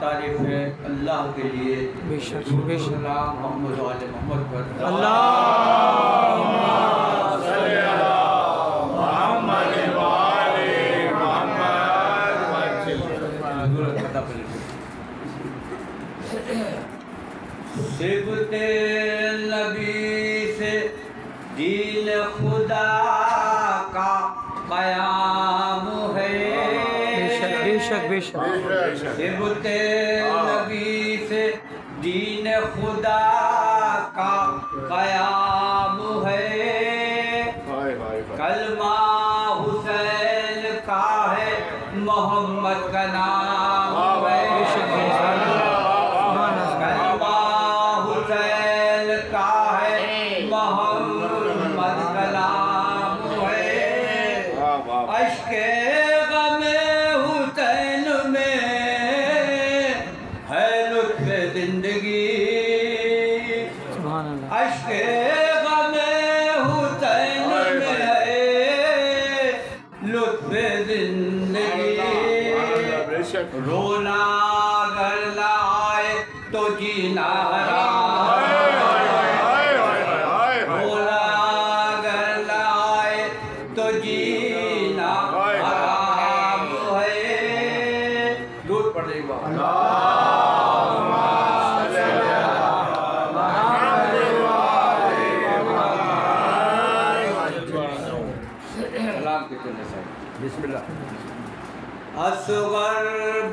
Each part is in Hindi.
तारीफ है अल्लाह के लिए। बेशक मोहम्मद वाले मोहम्मद पर सिबते नबी से दीन खुदा का कयाम है। बेशक बेशक सिबते नबी से दीन खुदा का कयाम है। कलमा हुसैन का है मोहम्मद का नाम है। कलमा हुसैन का है मोहम्मद का नाम है। अश्के गमे हुसैन में है लुत्फ़ जिंदगी। अश्के गमे हुसैन में है लुत्फ़ जिंदगी। रोना अगर लाए तो जीना हराम। रोना अगर लाए तो जीना हराम है। दूर पड़ जाएगा। सलाम कितने बिस्मिल्लाह। असगर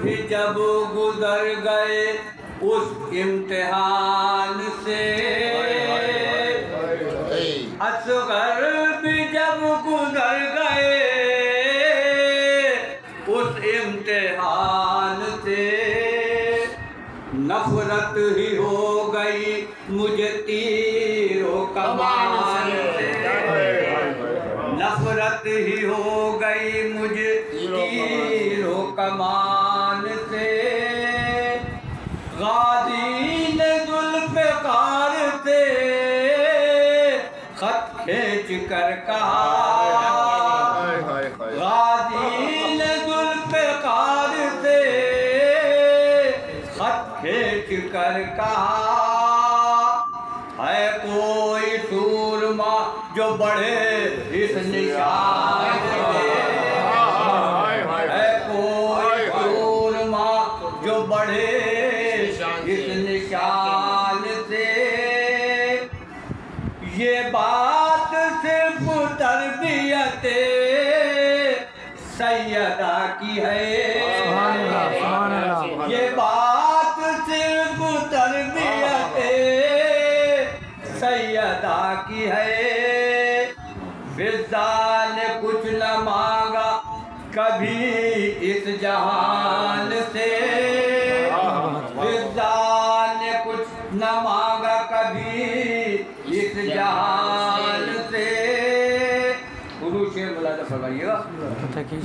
भी जब गुजर गए उस इम्तिहान से। असगर भी जब गुजर गए उस इम्तिहान से। नफरत ही हो गई मुझे तीरों कमान से। नफरत ही हो गई मुझे तीरों कमान से। गाजी ने जुल्फ़िकार से खत खींच कर कहा। गाजी ने जुल्फ़िकार से खत खींच कर कहा। है कोई सूरमा जो बढ़े इस निशान से। है कोई सूरमा जो बढ़े इस निशान से। ये बात सिर्फ तरबियते सैयदा की है। ये बात सिर्फ तरबियते सैयदा की है। फिज़ा ने कुछ न मांगा कभी इस जहान से। फिज़ा ने कुछ न मांगा कभी इस जहान से। गुरु शेर बोला था फरमाइएगा।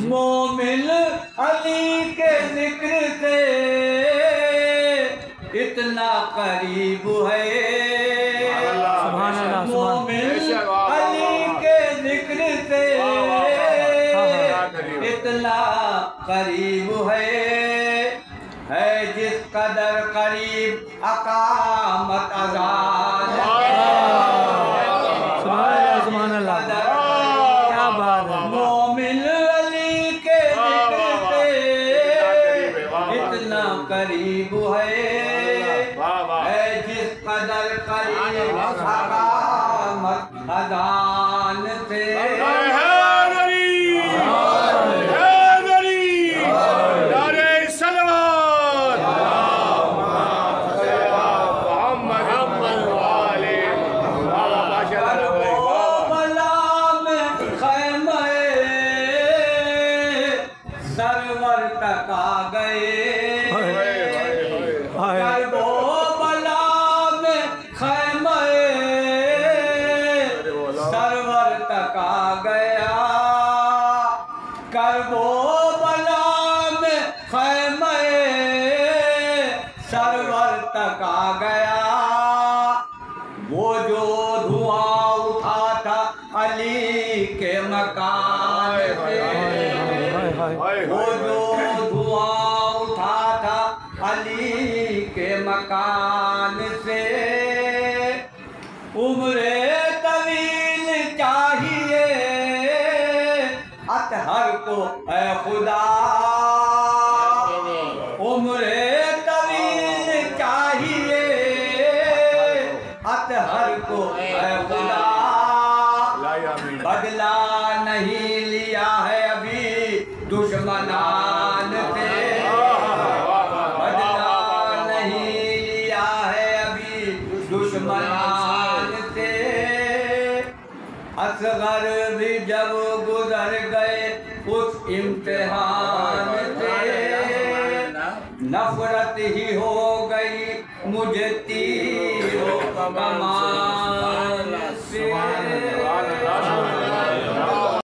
मोमिन अली के जिक्र से इतना करीब है। मोमिन अली के जिक्र से इतना करीब है जिस कदर करीब अकामत अज़ान। क्या बात है। मोमिन अली के जिक्र से इतना करीब है जिस कदर करीब अकामत अज़ान से। सरवर तक आ गए। करबला में खैमे सरवर तक आ गया। करबला में खैमे सरवर तक आ गया। वो जो धुआं उठा था अली के मकान से। वो जो धुआं उठा था अली मकान से। उम्रे तवील चाहिए अतहर को ऐ खुदा, उम्रे तवील चाहिए अतहर को ऐ खुदा। बदला नहीं लिया है अभी दुश्मनान से, बदला नहीं लिया है अभी दुश्मनान से। असगर भी जब गुजर गए उस इम्तिहान से, नफरत ही हो गई मुझे तीरों कमान